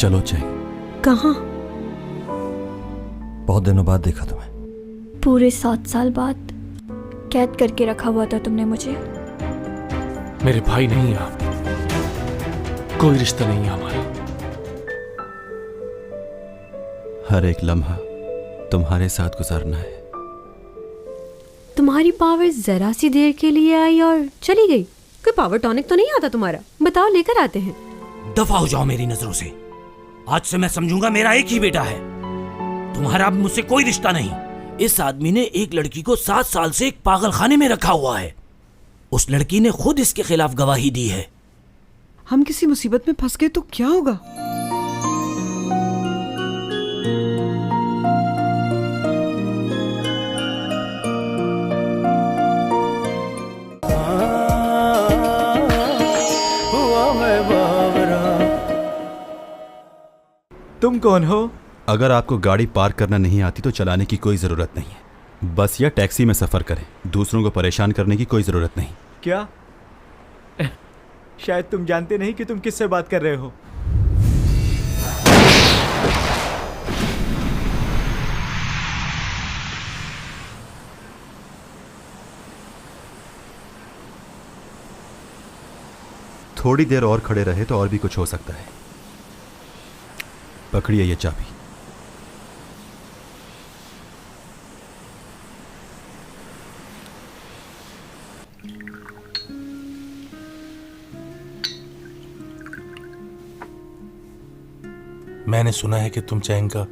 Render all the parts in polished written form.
चलो चैंग। कहाँ? बहुत दिनों बाद देखा तुम्हें। पूरे 7 साल बाद कैद करके रखा हुआ था तुमने मुझे। मेरे भाई नहीं आप, कोई रिश्ता नहीं है हमारा। हर एक लम्हा तुम्हारे साथ गुजारना है। तुम्हारी पावर जरा सी देर के लिए आई और चली गई। कोई पावर टॉनिक तो नहीं आता तुम्हारा? बताओ, लेकर आते हैं। दफा हो जाओ मेरी नजरों से। आज से मैं समझूंगा मेरा एक ही बेटा है, तुम्हारा अब मुझसे कोई रिश्ता नहीं। इस आदमी ने एक लड़की को 7 साल से एक पागल खाने में रखा हुआ है। उस लड़की ने खुद इसके खिलाफ गवाही दी है। हम किसी मुसीबत में फंस गए तो क्या होगा? तुम कौन हो? अगर आपको गाड़ी पार्क करना नहीं आती तो चलाने की कोई ज़रूरत नहीं है। बस या टैक्सी में सफ़र करें, दूसरों को परेशान करने की कोई ज़रूरत नहीं। क्या? शायद तुम जानते नहीं कि तुम किससे बात कर रहे हो। थोड़ी देर और खड़े रहे तो और भी कुछ हो सकता है। पकड़िए ये चाबी। मैंने सुना है कि तुम चैंग का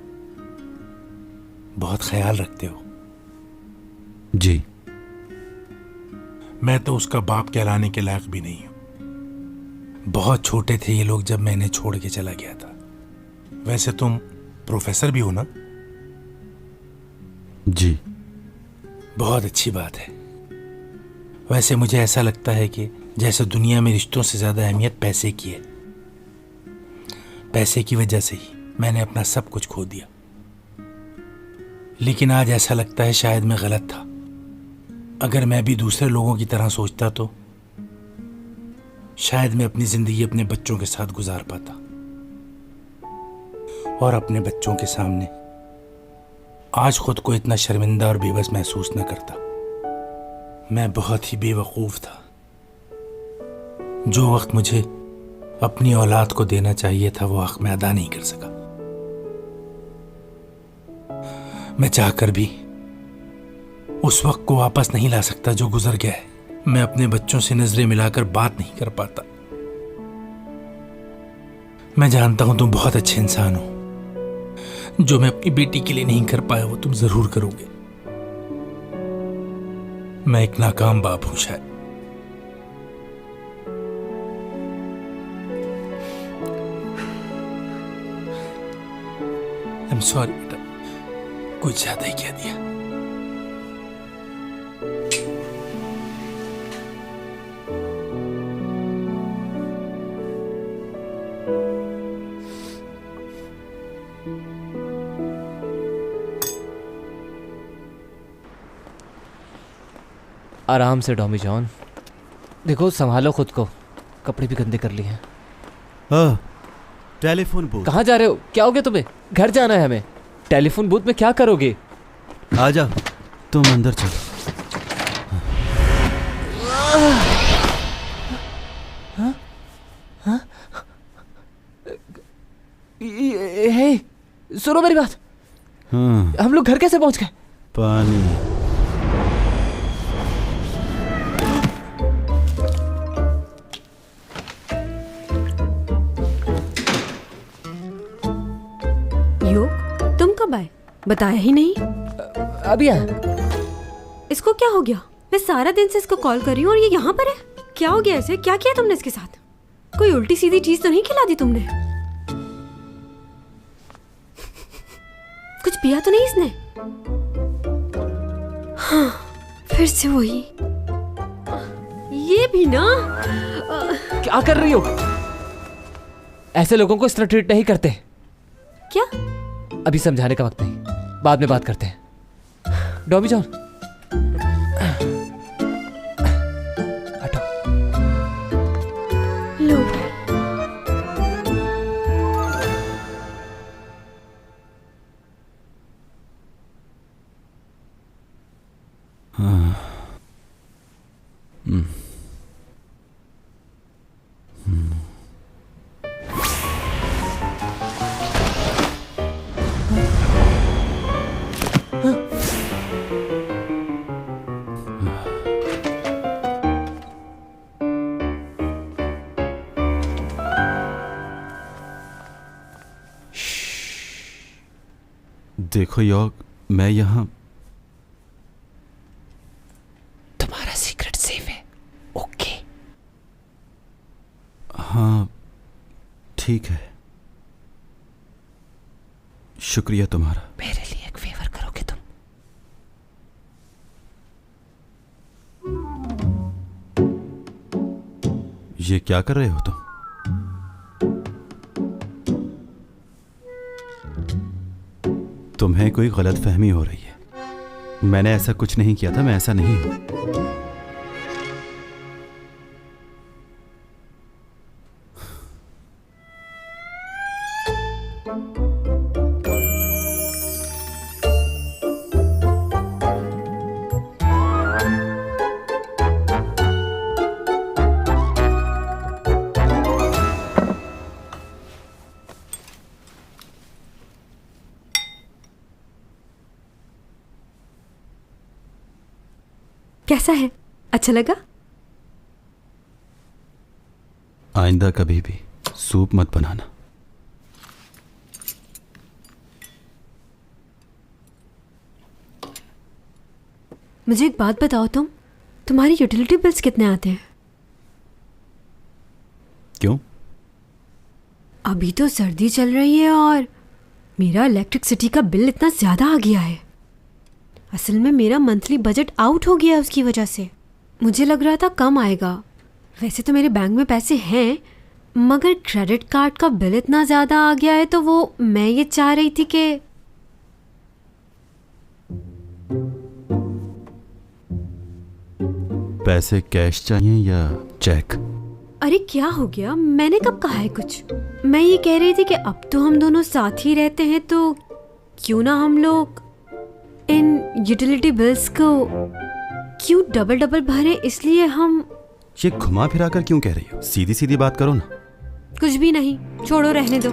बहुत ख्याल रखते हो। जी। मैं तो उसका बाप कहलाने के लायक भी नहीं हूं। बहुत छोटे थे ये लोग जब मैंने छोड़ के चला गया था। वैसे तुम प्रोफेसर भी हो ना? जी। बहुत अच्छी बात है। वैसे मुझे ऐसा लगता है कि जैसे दुनिया में रिश्तों से ज्यादा अहमियत पैसे की है, पैसे की वजह से ही मैंने अपना सब कुछ खो दिया। लेकिन आज ऐसा लगता है शायद मैं गलत था। अगर मैं भी दूसरे लोगों की तरह सोचता तो शायद मैं अपनी जिंदगी अपने बच्चों के साथ गुजार पाता और अपने बच्चों के सामने आज खुद को इतना शर्मिंदा और बेबस महसूस न करता। मैं बहुत ही बेवकूफ था। जो वक्त मुझे अपनी औलाद को देना चाहिए था वो हक मैं अदा नहीं कर सका। मैं चाहकर भी उस वक्त को वापस नहीं ला सकता जो गुजर गया है। मैं अपने बच्चों से नजरें मिलाकर बात नहीं कर पाता। मैं जानता हूं तुम बहुत अच्छे इंसान हो। जो मैं अपनी बेटी के लिए नहीं कर पाया वो तुम जरूर करोगे। मैं एक नाकाम बाप हूं शायद। आई एम सॉरी बेटा, कुछ ज्यादा ही कह दिया। आराम से डॉमी जॉन, देखो संभालो खुद को, कपड़े भी गंदे कर लिए हैं। Telephone booth. कहाँ जा रहे हो? क्या हो गया तुम्हें? घर जाना है हमें। टेलीफोन बूथ में क्या करोगे? आ जाओ, तुम अंदर चलो। हे, सुनो मेरी बात। हम लोग घर कैसे पहुंच गए? पानी। तुम कब आए? बताया ही नहीं। अभी आया। इसको क्या हो गया? मैं सारा दिन से इसको कॉल कर रही हूँ और ये यहाँ पर है। क्या हो गया इसे? क्या किया तुमने इसके साथ? कोई उल्टी सीधी चीज तो नहीं खिला दी तुमने? कुछ पिया तो नहीं इसने? हाँ, फिर से वही। ये भी ना। क्या कर रही हो? ऐसे लोगों को इस तरह ट्रीट नहीं करते। क्या? अभी समझाने का वक्त नहीं, बाद में बात करते हैं। डॉमी जॉन, हटो। लो। देखो यॉर्क, मैं यहाँ तुम्हारा सीक्रेट सेफ है। ओके। हाँ ठीक है, शुक्रिया तुम्हारा। मेरे लिए एक फेवर करोगे तुम? ये क्या कर रहे हो तुम? तुम्हें कोई गलतफहमी हो रही है। मैंने ऐसा कुछ नहीं किया था, मैं ऐसा नहीं हूं। कैसा है? अच्छा लगा? आइंदा कभी भी सूप मत बनाना। मुझे एक बात बताओ, तुम्हारी यूटिलिटी बिल्स कितने आते हैं? क्यों? अभी तो सर्दी चल रही है और मेरा इलेक्ट्रिसिटी का बिल इतना ज़्यादा आ गया है। असल में मेरा मंथली बजट आउट हो गया उसकी वजह से। मुझे लग रहा था कम आएगा। वैसे तो मेरे बैंक में पैसे हैं, मगर क्रेडिट कार्ड का बिल इतना ज़्यादा आ गया है, तो वो मैं ये चाह रही थी कि पैसे कैश चाहिए या चेक? अरे क्या हो गया? मैंने कब कहा है कुछ? मैं ये कह रही थी कि अब तो हम दोनों साथ ही रहते हैं, तो क्यों ना हम लोग इन यूटिलिटी बिल्स को क्यों डबल डबल भरें। इसलिए हम ये घुमा फिरा कर क्यों कह रही हो? सीधी सीधी बात करो ना। कुछ भी नहीं, छोड़ो, रहने दो।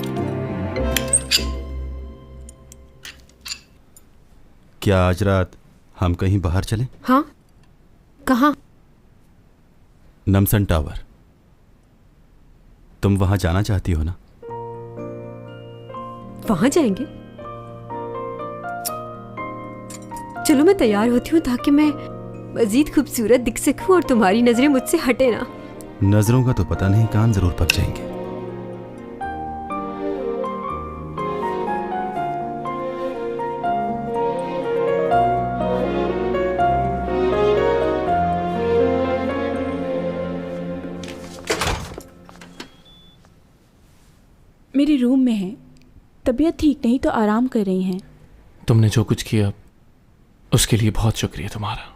क्या आज रात हम कहीं बाहर चलें? हाँ, कहाँ? नमसन टावर। तुम वहां जाना चाहती हो ना? वहां जाएंगे? चलो मैं तैयार होती हूँ ताकि मैं मजीद खूबसूरत दिख सकूं और तुम्हारी नजरें मुझसे हटे ना। नजरों का तो पता नहीं, कान जरूर पक जाएंगे। मेरे रूम में है। तबीयत ठीक नहीं तो आराम कर रही हैं। तुमने जो कुछ किया उसके लिए बहुत शुक्रिया तुम्हारा।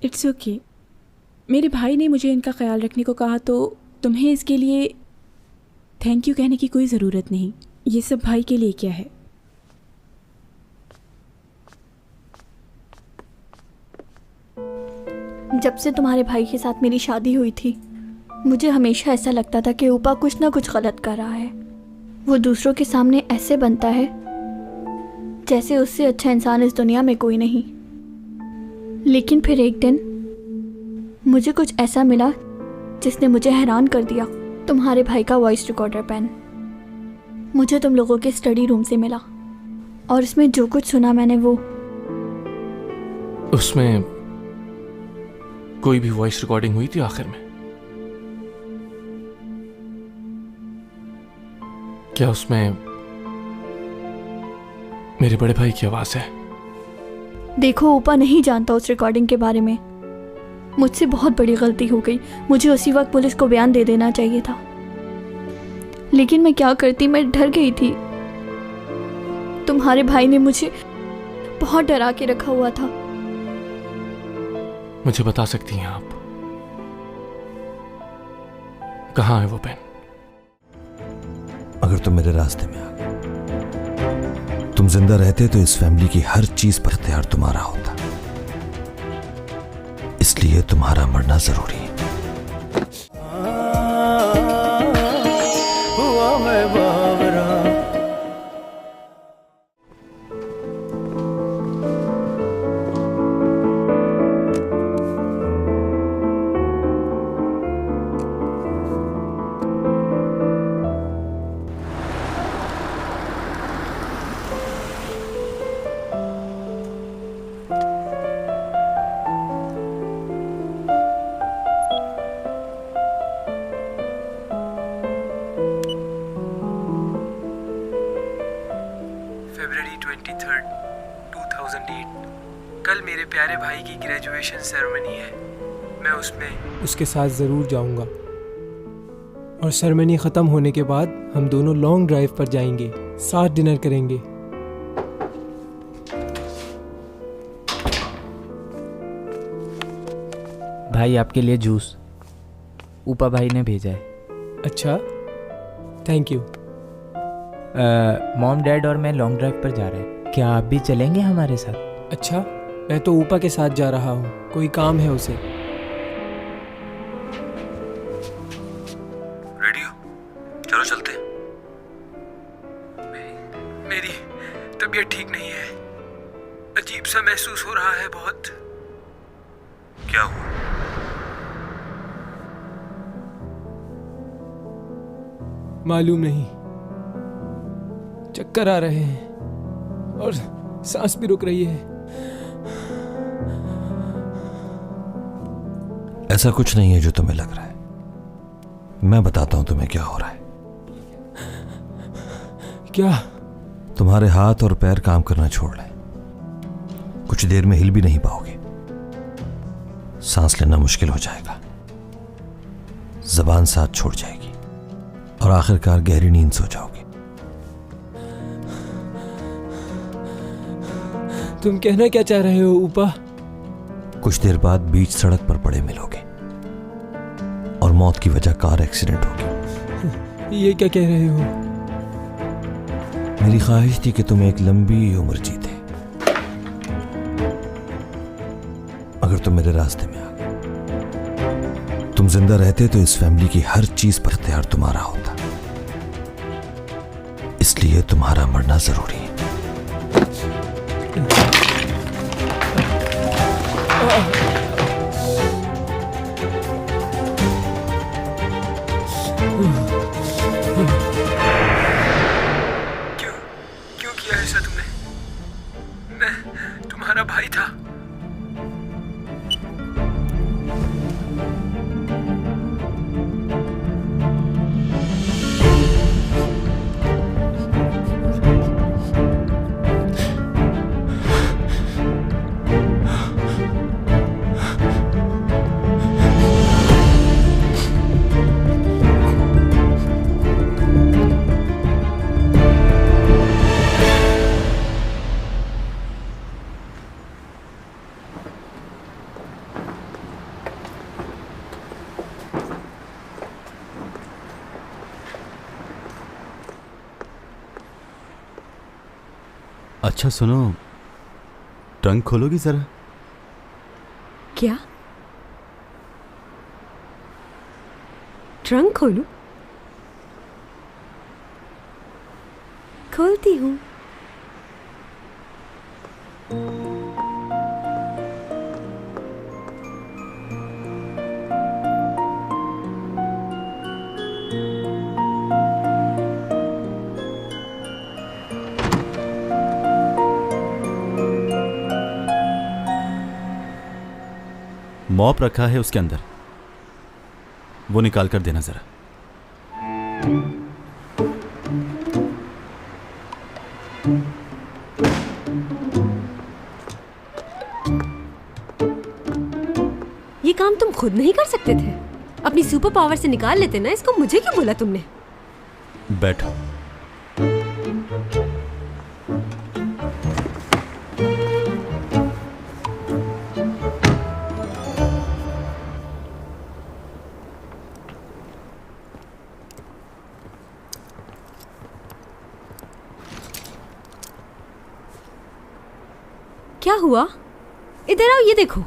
It's okay. मेरे भाई ने मुझे इनका ख्याल रखने को कहा, तो तुम्हें इसके लिए थैंक यू कहने की कोई ज़रूरत नहीं। ये सब भाई के लिए क्या है। जब से तुम्हारे भाई के साथ मेरी शादी हुई थी, मुझे हमेशा ऐसा लगता था कि ऊपा कुछ ना कुछ गलत कर रहा है। वो दूसरों के सामने ऐसे बनता है जैसे उससे अच्छा इंसान इस दुनिया में कोई नहीं। लेकिन फिर एक दिन मुझे कुछ ऐसा मिला जिसने मुझे हैरान कर दिया। तुम्हारे भाई का वॉइस रिकॉर्डर पेन मुझे तुम लोगों के स्टडी रूम से मिला, और इसमें जो कुछ सुना मैंने, वो उसमें कोई भी वॉइस रिकॉर्डिंग हुई थी आखिर में? क्या उसमें मेरे बड़े भाई की आवाज है? देखो, ऊपा नहीं जानता उस रिकॉर्डिंग के बारे में। मुझसे बहुत बड़ी गलती हो गई। मुझे उसी वक्त पुलिस को बयान दे देना चाहिए था, लेकिन मैं क्या करती, मैं डर गई थी। तुम्हारे भाई ने मुझे बहुत डरा के रखा हुआ था। मुझे बता सकती हैं आप कहाँ है वो पेन? अगर तुम मेरे रास्ते में आ गए, तुम जिंदा रहते तो इस फैमिली की हर चीज पर इख्तियार तुम्हारा होता। इसलिए तुम्हारा मरना जरूरी है। फरवरी 23, 2008 कल मेरे प्यारे भाई की ग्रेजुएशन सेरेमनी है। मैं उसमें उसके साथ ज़रूर जाऊंगा और सेरेमनी ख़त्म होने के बाद हम दोनों लॉन्ग ड्राइव पर जाएंगे, साथ डिनर करेंगे। भाई आपके लिए जूस ऊपा भाई ने भेजा है। अच्छा, थैंक यू। मॉम डैड और मैं लॉन्ग ड्राइव पर जा रहे हैं, क्या आप भी चलेंगे हमारे साथ? अच्छा, मैं तो ऊपा के साथ जा रहा हूँ, कोई काम है उसे। रेडी हो? चलो चलते हैं। मेरी तबीयत ठीक नहीं है, अजीब सा महसूस हो रहा है बहुत। क्या हुआ? मालूम नहीं, चक्कर आ रहे हैं और सांस भी रुक रही है। ऐसा कुछ नहीं है जो तुम्हें लग रहा है, मैं बताता हूं तुम्हें क्या हो रहा है। क्या? तुम्हारे हाथ और पैर काम करना छोड़ लें, कुछ देर में हिल भी नहीं पाओगे, सांस लेना मुश्किल हो जाएगा, जबान साथ छोड़ जाएगी और आखिरकार गहरी नींद सो जाओगे। तुम कहना क्या चाह रहे हो ऊपा? कुछ देर बाद बीच सड़क पर पड़े मिलोगे और मौत की वजह कार एक्सीडेंट होगी। ये क्या कह रहे हो? मेरी ख्वाहिश थी कि तुम एक लंबी उम्र जीते, अगर तुम मेरे रास्ते में आ गए। तुम जिंदा रहते तो इस फैमिली की हर चीज पर इख्तियार तुम्हारा होता, इसलिए तुम्हारा मरना जरूरी है। क्यों किया ऐसा तुमने? मैं तुम्हारा भाई था। अच्छा सुनो, ट्रंक खोलोगी जरा? क्या? ट्रंक खोलूं? खोलती हूँ। मॉप रखा है उसके अंदर, वो निकाल कर देना जरा। ये काम तुम खुद नहीं कर सकते थे? अपनी सुपर पावर से निकाल लेते ना इसको, मुझे क्यों बोला तुमने? बैठो। क्या हुआ? इधर आओ, ये देखो।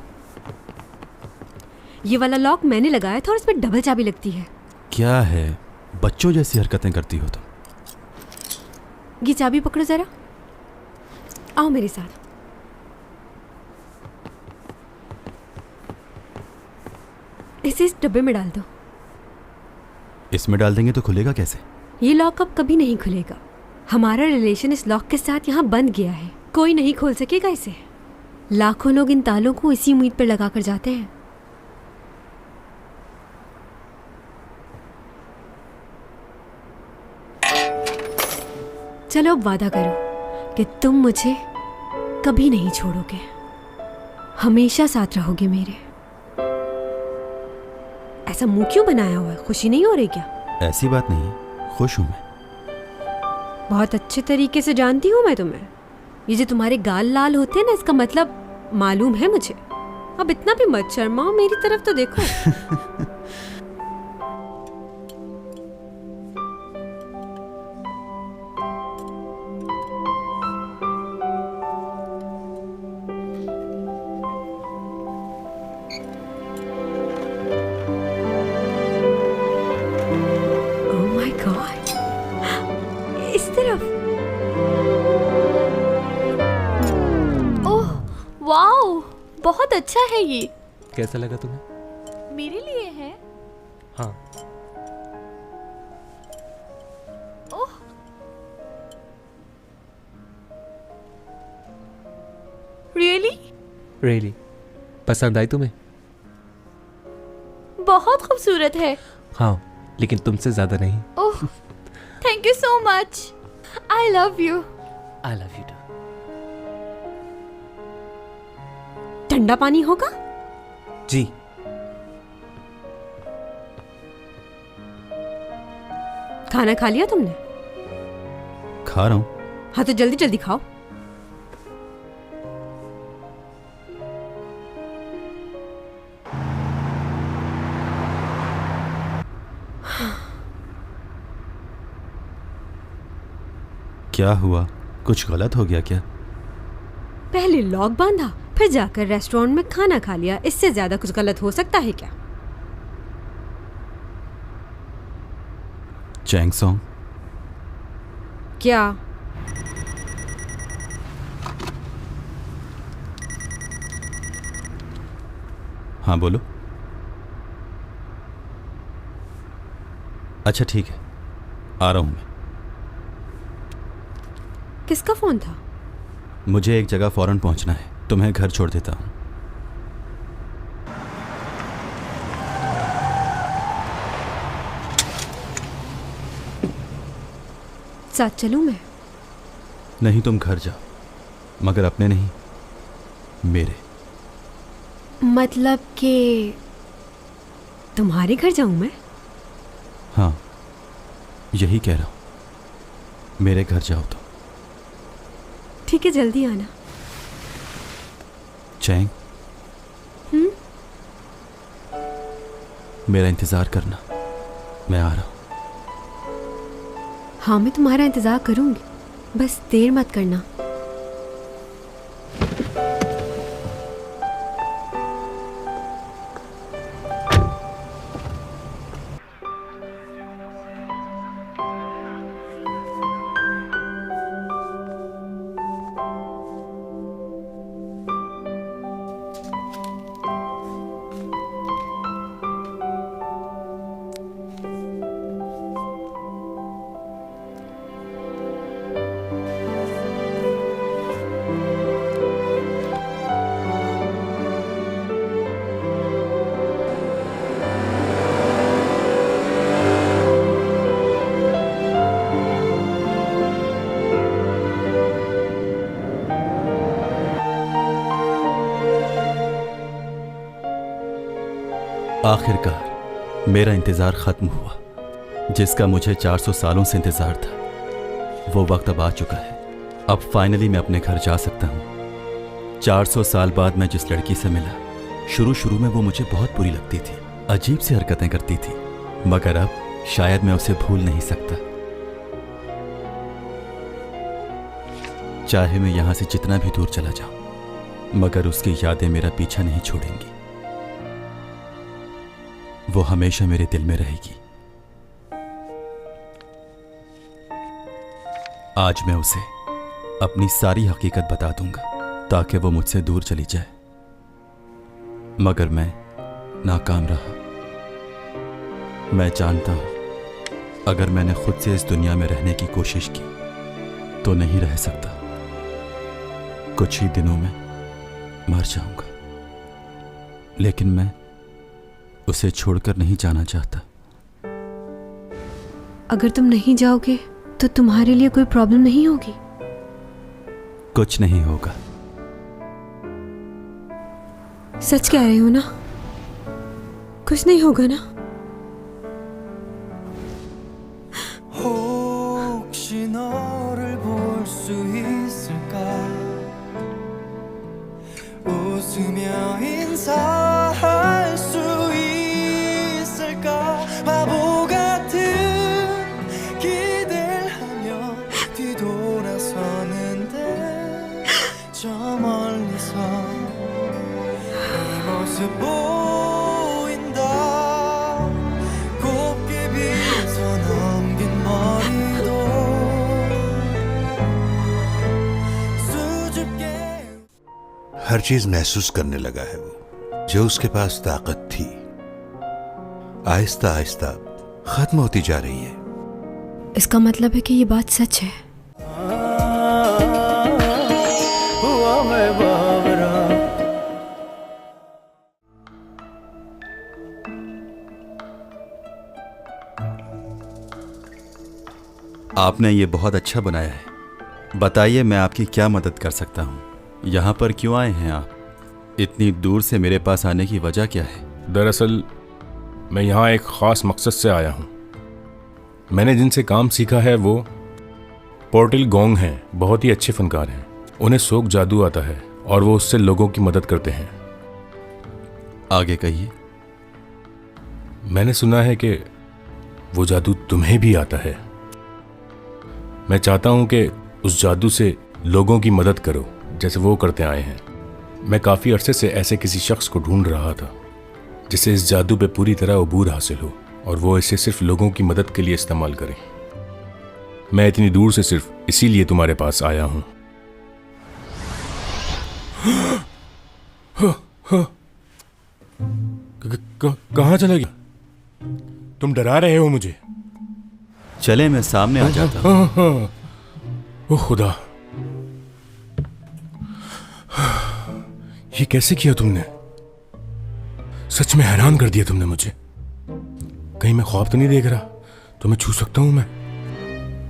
ये वाला लॉक मैंने लगाया था और इसमें डबल चाबी लगती है। क्या है, बच्चों जैसी हरकतें करती हो तुम। ये चाबी पकड़ो जरा, आओ मेरे साथ। इसे इस डब्बे में डाल दो। इसमें डाल देंगे तो खुलेगा कैसे? ये लॉक अब कभी नहीं खुलेगा। हमारा रिलेशन इस लॉक के साथ यहाँ बंद गया है, कोई नहीं खोल सकेगा इसे। लाखों लोग इन तालों को इसी उम्मीद पर लगा कर जाते हैं। चलो अब वादा करो कि तुम मुझे कभी नहीं छोड़ोगे, हमेशा साथ रहोगे मेरे। ऐसा मुंह क्यों बनाया हुआ है, खुशी नहीं हो रही क्या? ऐसी बात नहीं है, खुश हूं मैं। बहुत अच्छे तरीके से जानती हूँ मैं तुम्हें। ये जो तुम्हारे गाल लाल होते हैं ना, इसका मतलब मालूम है मुझे। अब इतना भी मत शर्माओ, मेरी तरफ तो देखो। Oh my God! इस तरफ। ओह वाओ, बहुत अच्छा है ये। कैसा लगा तुम्हें? मेरे लिए है? हाँ। ओह, रियली पसंद आई तुम्हें? बहुत खूबसूरत है। हाँ, लेकिन तुमसे ज्यादा नहीं। Oh, thank you so much. I love you. I love you too. ठंडा पानी होगा? जी। खाना खा लिया तुमने? खा रहा हूं। हाँ तो जल्दी जल्दी खाओ। क्या हुआ, कुछ गलत हो गया क्या? पहले लॉक बांधा, फिर जाकर रेस्टोरेंट में खाना खा लिया। इससे ज्यादा कुछ गलत हो सकता है क्या? चैंग सॉन्ग। क्या? हाँ बोलो। अच्छा ठीक है, आ रहा हूं मैं। किसका फोन था? मुझे एक जगह फौरन पहुंचना है, तुम्हें घर छोड़ देता हूं। साथ चलूं मैं? नहीं, तुम घर जाओ, मगर अपने नहीं, मेरे। मतलब कि तुम्हारे घर जाऊं मैं? हाँ, यही कह रहा हूं, मेरे घर जाओ तो। ठीक है, जल्दी आना। चैंग, मेरा इंतजार करना, मैं आ रहा हूं। हाँ, मैं तुम्हारा इंतजार करूंगी, बस देर मत करना। आखिरकार मेरा इंतज़ार ख़त्म हुआ, जिसका मुझे 400 सालों से इंतज़ार था। वो वक्त अब आ चुका है, अब फाइनली मैं अपने घर जा सकता हूँ। 400 साल बाद मैं जिस लड़की से मिला, शुरू में वो मुझे बहुत बुरी लगती थी, अजीब सी हरकतें करती थी, मगर अब शायद मैं उसे भूल नहीं सकता। चाहे मैं यहाँ से जितना भी दूर चला जाऊँ, मगर उसकी यादें मेरा पीछा नहीं छोड़ेंगी। वो हमेशा मेरे दिल में रहेगी। आज मैं उसे अपनी सारी हकीकत बता दूंगा ताकि वो मुझसे दूर चली जाए, मगर मैं नाकाम रहा। मैं जानता हूं अगर मैंने खुद से इस दुनिया में रहने की कोशिश की तो नहीं रह सकता। कुछ ही दिनों में मर जाऊंगा, लेकिन मैं उसे छोड़कर नहीं जाना चाहता। अगर तुम नहीं जाओगे तो तुम्हारे लिए कोई प्रॉब्लम नहीं होगी? कुछ नहीं होगा। सच कह रहे हो ना? कुछ नहीं होगा ना? 혹시 너를 볼 수 있을까? 웃으며 인사할 수 있을까? 바보 같은 기대를 하며 뒤돌아서는데 저 멀리서 이 모습 보인다. 곱게 빗어 넘긴 머리도 수줍게 हर चीज महसूस करने लगा है वो, जो उसके पास ताकत थी आहिस्ता आहिस्ता खत्म होती जा रही है। इसका मतलब है कि ये बात सच है। हुआ मैं बावरा। आपने ये बहुत अच्छा बनाया है। बताइए मैं आपकी क्या मदद कर सकता हूँ? यहाँ पर क्यों आए हैं आप? इतनी दूर से मेरे पास आने की वजह क्या है? दरअसल मैं यहाँ एक ख़ास मकसद से आया हूँ। मैंने जिनसे काम सीखा है वो पोर्टिल गोंग हैं। बहुत ही अच्छे फनकार हैं। उन्हें सोक जादू आता है और वो उससे लोगों की मदद करते हैं। आगे कहिए। मैंने सुना है कि वो जादू तुम्हें भी आता है। मैं चाहता हूँ कि उस जादू से लोगों की मदद करो जैसे वो करते आए हैं। मैं काफ़ी अरसे से ऐसे किसी शख्स को ढूंढ रहा था जिसे इस जादू पे पूरी तरह अबूर हासिल हो और वो इसे सिर्फ लोगों की मदद के लिए इस्तेमाल करे। मैं इतनी दूर से सिर्फ इसीलिए तुम्हारे पास आया हूँ। कहाँ चले गया? तुम डरा रहे हो मुझे। चले मैं सामने आ जाता हूँ। ओह खुदा, ये कैसे किया तुमने? सच में हैरान कर दिया तुमने मुझे। कहीं मैं ख्वाब तो नहीं देख रहा? तुम्हें छू सकता हूं मैं?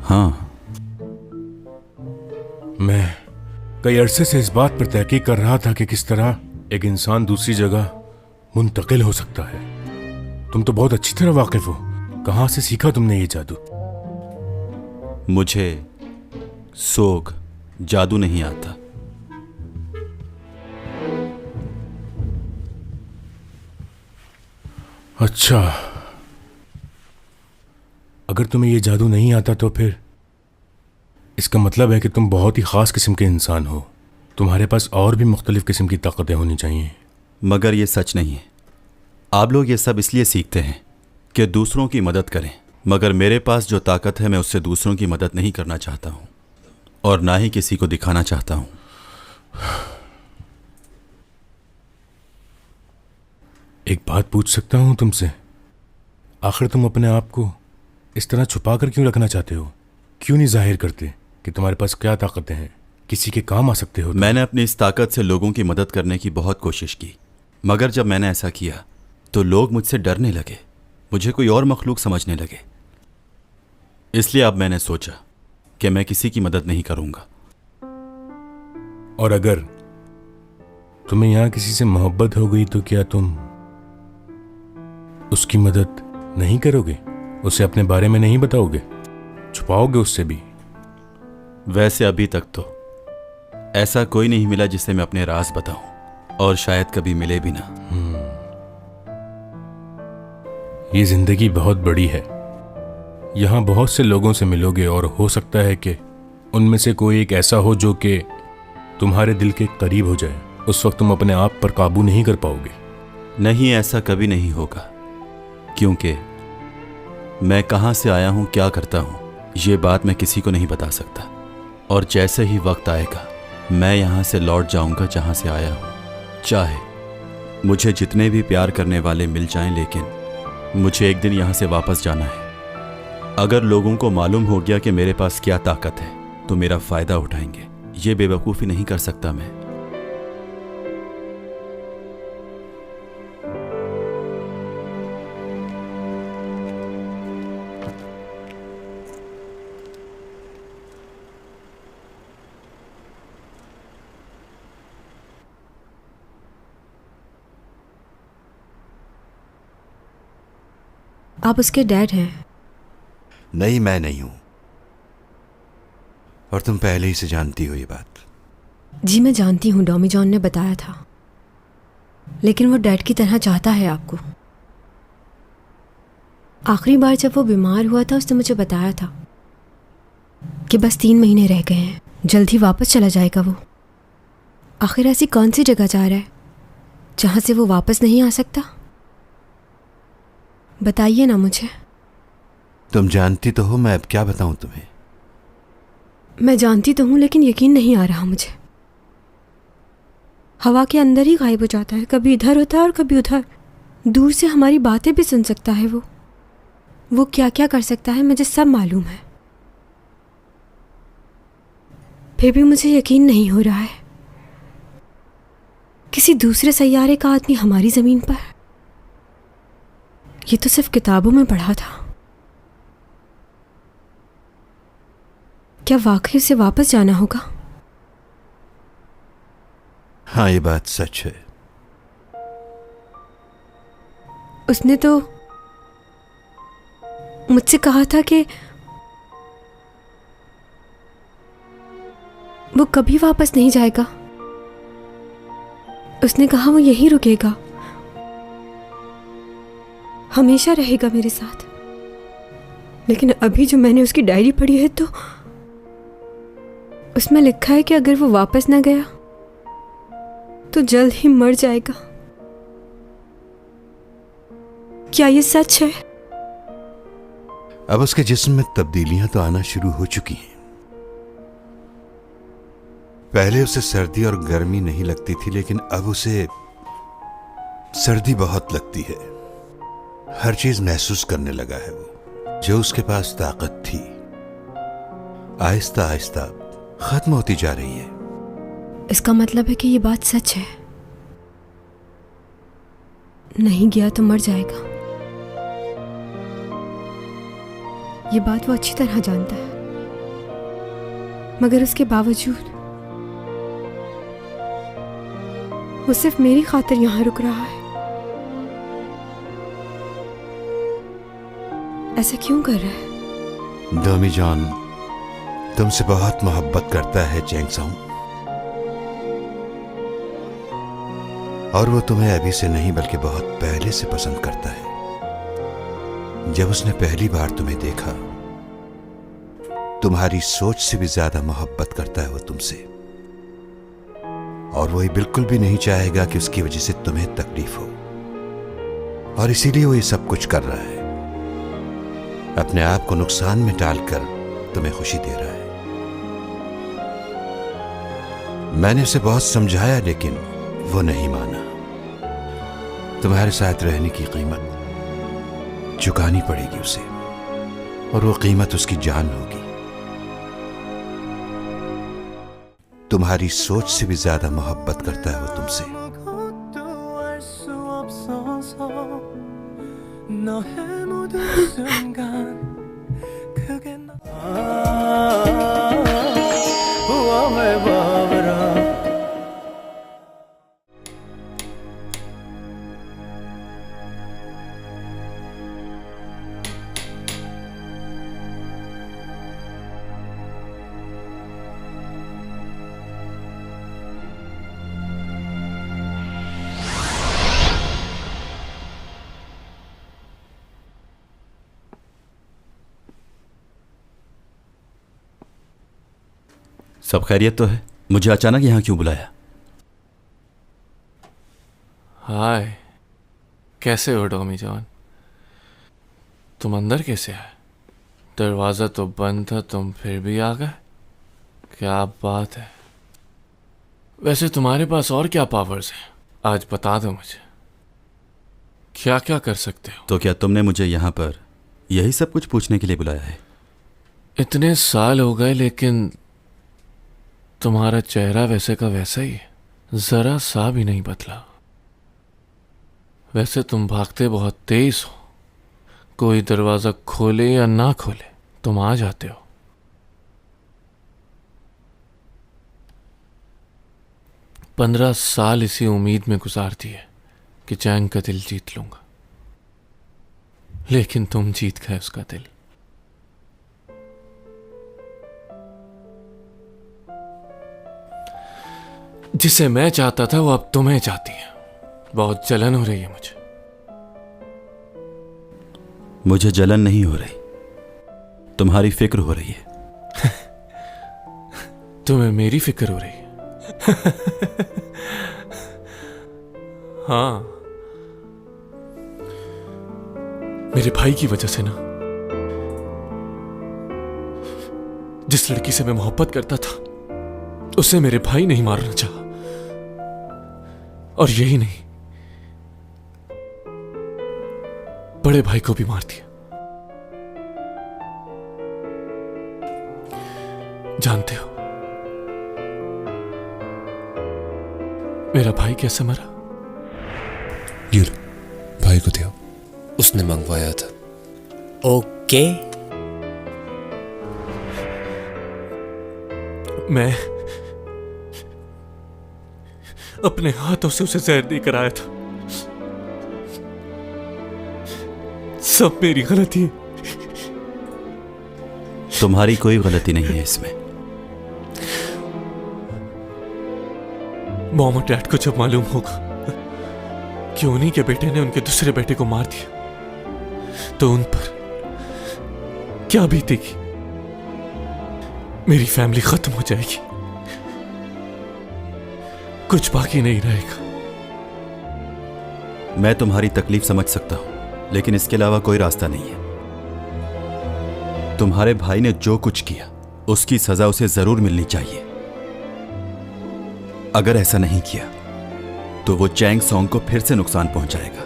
हाँ। मैं कई अरसे से इस बात पर तहकीक कर रहा था कि किस तरह एक इंसान दूसरी जगह मुंतकिल हो सकता है। तुम तो बहुत अच्छी तरह वाकिफ हो। कहां से सीखा तुमने ये जादू? मुझे सोग जादू नहीं आता। अच्छा, अगर तुम्हें ये जादू नहीं आता तो फिर इसका मतलब है कि तुम बहुत ही ख़ास किस्म के इंसान हो। तुम्हारे पास और भी मुख्तलिफ किस्म की ताकतें होनी चाहिए। मगर ये सच नहीं है। आप लोग ये सब इसलिए सीखते हैं कि दूसरों की मदद करें, मगर मेरे पास जो ताकत है मैं उससे दूसरों की मदद नहीं करना चाहता हूँ और ना ही किसी को दिखाना चाहता हूँ। एक बात पूछ सकता हूँ तुमसे? आखिर तुम अपने आप को इस तरह छुपा कर क्यों रखना चाहते हो? क्यों नहीं जाहिर करते कि तुम्हारे पास क्या ताकतें हैं? किसी के काम आ सकते हो। मैंने अपनी इस ताकत से लोगों की मदद करने की बहुत कोशिश की, मगर जब मैंने ऐसा किया तो लोग मुझसे डरने लगे, मुझे कोई और मखलूक समझने लगे। इसलिए अब मैंने सोचा कि मैं किसी की मदद नहीं करूंगा। और अगर तुम्हें यहां किसी से मोहब्बत हो गई तो क्या तुम उसकी मदद नहीं करोगे? उसे अपने बारे में नहीं बताओगे? छुपाओगे उससे भी? वैसे अभी तक तो ऐसा कोई नहीं मिला जिसे मैं अपने राज बताऊं, और शायद कभी मिले भी ना। ये जिंदगी बहुत बड़ी है। यहां बहुत से लोगों से मिलोगे और हो सकता है कि उनमें से कोई एक ऐसा हो जो कि तुम्हारे दिल के करीब हो जाए। उस वक्त तुम अपने आप पर काबू नहीं कर पाओगे। नहीं, ऐसा कभी नहीं होगा। क्योंकि मैं कहाँ से आया हूँ, क्या करता हूँ, ये बात मैं किसी को नहीं बता सकता। और जैसे ही वक्त आएगा मैं यहाँ से लौट जाऊँगा जहाँ से आया हूँ, चाहे मुझे जितने भी प्यार करने वाले मिल जाएं, लेकिन मुझे एक दिन यहाँ से वापस जाना है। अगर लोगों को मालूम हो गया कि मेरे पास क्या ताकत है तो मेरा फ़ायदा उठाएंगे। ये बेवकूफ़ी नहीं कर सकता मैं। आप उसके डैड हैं? नहीं, मैं नहीं हूं। और तुम पहले ही से जानती हो ये बात। जी मैं जानती हूँ, डॉमी जॉन ने बताया था, लेकिन वो डैड की तरह चाहता है आपको। आखिरी बार जब वो बीमार हुआ था उसने मुझे बताया था कि बस 3 महीने रह गए हैं, जल्द ही वापस चला जाएगा वो। आखिर ऐसी कौन सी जगह जा रहा है जहाँ से वो वापस नहीं आ सकता? बताइए ना मुझे। तुम जानती तो हो, मैं अब क्या बताऊं तुम्हें। मैं जानती तो हूँ लेकिन यकीन नहीं आ रहा मुझे। हवा के अंदर ही गायब हो जाता है, कभी इधर होता है और कभी उधर। दूर से हमारी बातें भी सुन सकता है वो क्या क्या कर सकता है मुझे सब मालूम है। फिर भी मुझे यकीन नहीं हो रहा है। किसी दूसरे सैयारे का आदमी हमारी ज़मीन पर, ये तो सिर्फ किताबों में पढ़ा था। क्या वाकई उसे वापस जाना होगा? हाँ, ये बात सच है। उसने तो मुझसे कहा था कि वो कभी वापस नहीं जाएगा। उसने कहा वो यहीं रुकेगा, हमेशा रहेगा मेरे साथ। लेकिन अभी जो मैंने उसकी डायरी पढ़ी है तो उसमें लिखा है कि अगर वो वापस ना गया तो जल्द ही मर जाएगा। क्या ये सच है? अब उसके जिस्म में तब्दीलियां तो आना शुरू हो चुकी हैं। पहले उसे सर्दी और गर्मी नहीं लगती थी, लेकिन अब उसे सर्दी बहुत लगती है। हर चीज महसूस करने लगा है वो। जो उसके पास ताकत थी आहिस्ता आहिस्ता खत्म होती जा रही है। इसका मतलब है कि ये बात सच है। नहीं गया तो मर जाएगा। ये बात वो अच्छी तरह जानता है, मगर उसके बावजूद वो सिर्फ मेरी खातिर यहां रुक रहा है। ऐसा क्यों कर रहा है? डॉमी जॉन तुमसे बहुत मोहब्बत करता है चैंगसांग, और वो तुम्हें अभी से नहीं बल्कि बहुत पहले से पसंद करता है। जब उसने पहली बार तुम्हें देखा, तुम्हारी सोच से भी ज्यादा मोहब्बत करता है वो तुमसे, और वो ये बिल्कुल भी नहीं चाहेगा कि उसकी वजह से तुम्हें तकलीफ हो, और इसीलिए वो ये सब कुछ कर रहा है। अपने आप को नुकसान में डालकर तुम्हें खुशी दे रहा है। मैंने उसे बहुत समझाया लेकिन वो नहीं माना। तुम्हारे साथ रहने की कीमत चुकानी पड़ेगी उसे, और वो कीमत उसकी जान होगी। तुम्हारी सोच से भी ज्यादा मोहब्बत करता है वो तुमसे। हुआ मैं बावरा। सब खैरियत तो है? मुझे अचानक यहाँ क्यों बुलाया? हाय, कैसे हो डॉमी जॉन? तुम अंदर कैसे आए? दरवाजा तो बंद था, तुम फिर भी आ गए। क्या बात है। वैसे तुम्हारे पास और क्या पावर्स हैं? आज बता दो मुझे, क्या क्या कर सकते हो? तो क्या तुमने मुझे यहाँ पर यही सब कुछ पूछने के लिए बुलाया है? इतने साल हो गए लेकिन तुम्हारा चेहरा वैसे का वैसा ही है, जरा सा भी नहीं बदला। वैसे तुम भागते बहुत तेज हो, कोई दरवाजा खोले या ना खोले तुम आ जाते हो। पंद्रह साल इसी उम्मीद में गुजार दिए कि चैंग का दिल जीत लूंगा, लेकिन तुम जीत गए उसका दिल। जिसे मैं चाहता था वो अब तुम्हें चाहती है। बहुत जलन हो रही है मुझे। मुझे जलन नहीं हो रही, तुम्हारी फिक्र हो रही है। तुम्हें मेरी फिक्र हो रही है? हाँ, मेरे भाई की वजह से ना। जिस लड़की से मैं मोहब्बत करता था उसे मेरे भाई नहीं मारना चाहा, और यही नहीं, बड़े भाई को भी मार दिया। जानते हो मेरा भाई कैसे मरा? ये लो, भाई को दिया, उसने मंगवाया था। ओके। मैं अपने हाथों से उसे जहर देकर आया था। सब मेरी गलती है। तुम्हारी कोई गलती नहीं है इसमें। मॉम और डैड को जब मालूम होगा कि उन्हीं के बेटे ने उनके दूसरे बेटे को मार दिया तो उन पर क्या बीतेगी। मेरी फैमिली खत्म हो जाएगी, कुछ बाकी नहीं रहेगा। मैं तुम्हारी तकलीफ समझ सकता हूं, लेकिन इसके अलावा कोई रास्ता नहीं है। तुम्हारे भाई ने जो कुछ किया उसकी सजा उसे जरूर मिलनी चाहिए। अगर ऐसा नहीं किया तो वो चैंग सॉन्ग को फिर से नुकसान पहुंचाएगा।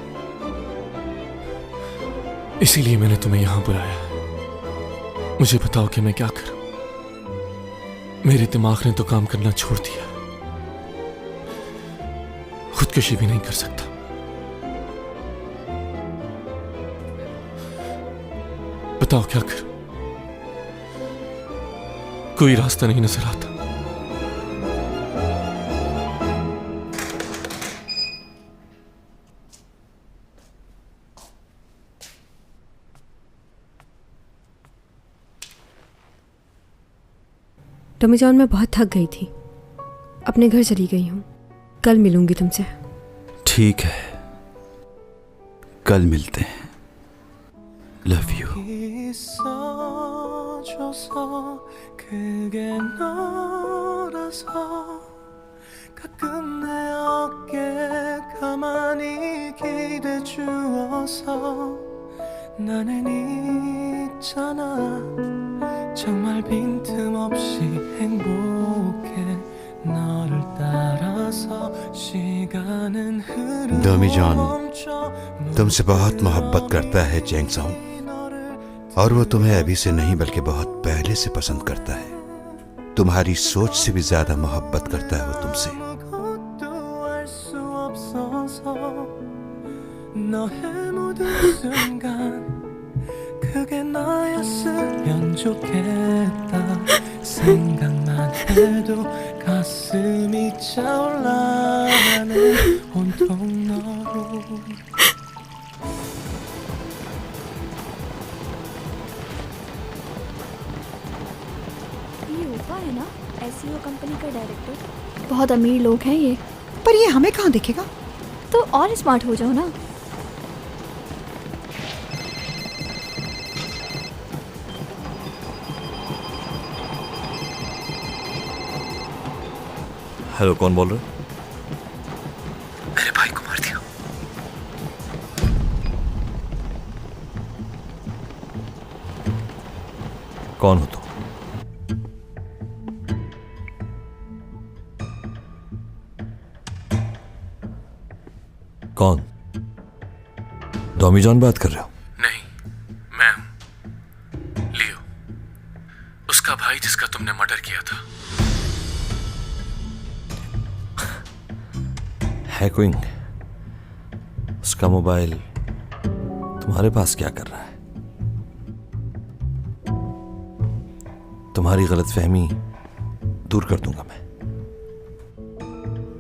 इसीलिए मैंने तुम्हें यहां बुलाया है। मुझे बताओ कि मैं क्या करूं। मेरे दिमाग ने तो काम करना छोड़ दिया, खुदकुशी भी नहीं कर सकता। बताओ क्या करूं, कोई रास्ता नहीं नजर आता। टॉमी जॉन, मैं बहुत थक गई थी, अपने घर चली गई हूँ। कल मिलूंगी तुमसे। ठीक है, कल मिलते हैं। Love you. 정말 빈틈없이 행복해 너를 따라서 시간은 흐르고 डोमी जॉन 멈춰 तुमसे बहुत मोहब्बत करता है चैंग सॉन्ग, और वो तुम्हें अभी से नहीं बल्कि बहुत पहले से पसंद करता है। तुम्हारी सोच से भी ज्यादा मोहब्बत करता है वो तुमसे। 아무것도 알 수 없어서 너의 모든 순간 그게 나였으면 좋겠다 생각만 해도 가슴이 차올라가네 온통 너로 ये ऊपा है ना, एसईओ कंपनी का डायरेक्टर। बहुत अमीर लोग हैं ये। पर ये हमें कहाँ दिखेगा? तो और स्मार्ट हो जाओ ना। हेलो, कौन बोल रहे? मेरे भाई को मार दिया। कौन हो तुम? कौन? टॉमी जॉन बात कर रहे हो? नहीं, मैं हूं लियो, उसका भाई जिसका तुमने मर्डर किया था। हैकिंग? उसका मोबाइल तुम्हारे पास क्या कर रहा है? तुम्हारी गलतफहमी दूर कर दूंगा मैं।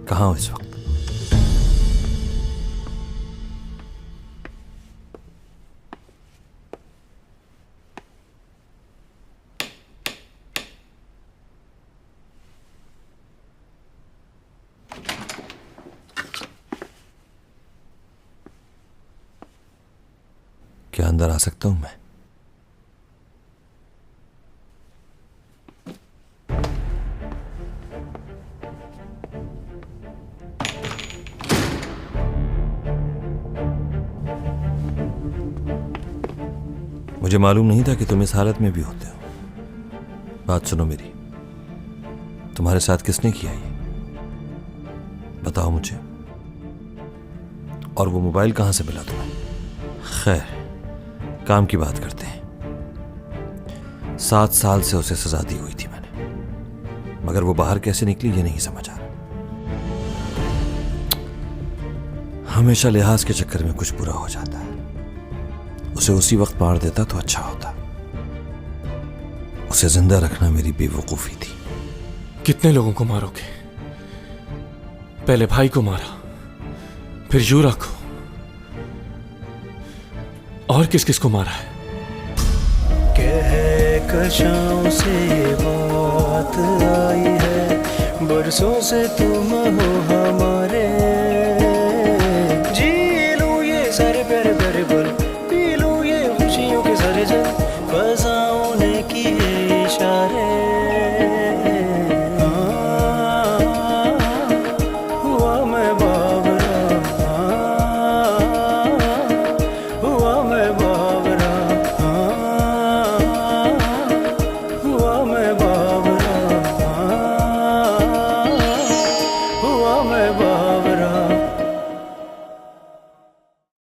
कहाँ हो इस वक्त? क्या अंदर आ सकता हूं मैं? मुझे मालूम नहीं था कि तुम इस हालत में भी होते हो। बात सुनो मेरी, तुम्हारे साथ किसने किया ये? बताओ मुझे। और वो मोबाइल कहां से मिला तुम्हें? खैर, काम की बात करते हैं। 7 साल से उसे सजा दी हुई थी मैंने, मगर वो बाहर कैसे निकली ये नहीं समझ आ रहा। हमेशा लिहाज के चक्कर में कुछ बुरा हो जाता है। उसे उसी वक्त मार देता तो अच्छा होता। उसे जिंदा रखना मेरी बेवकूफी थी। कितने लोगों को मारोगे? पहले भाई को मारा, फिर यूरा को, और किस किस को मारा है? कहकशां से बात आई है, बरसों से तुम हो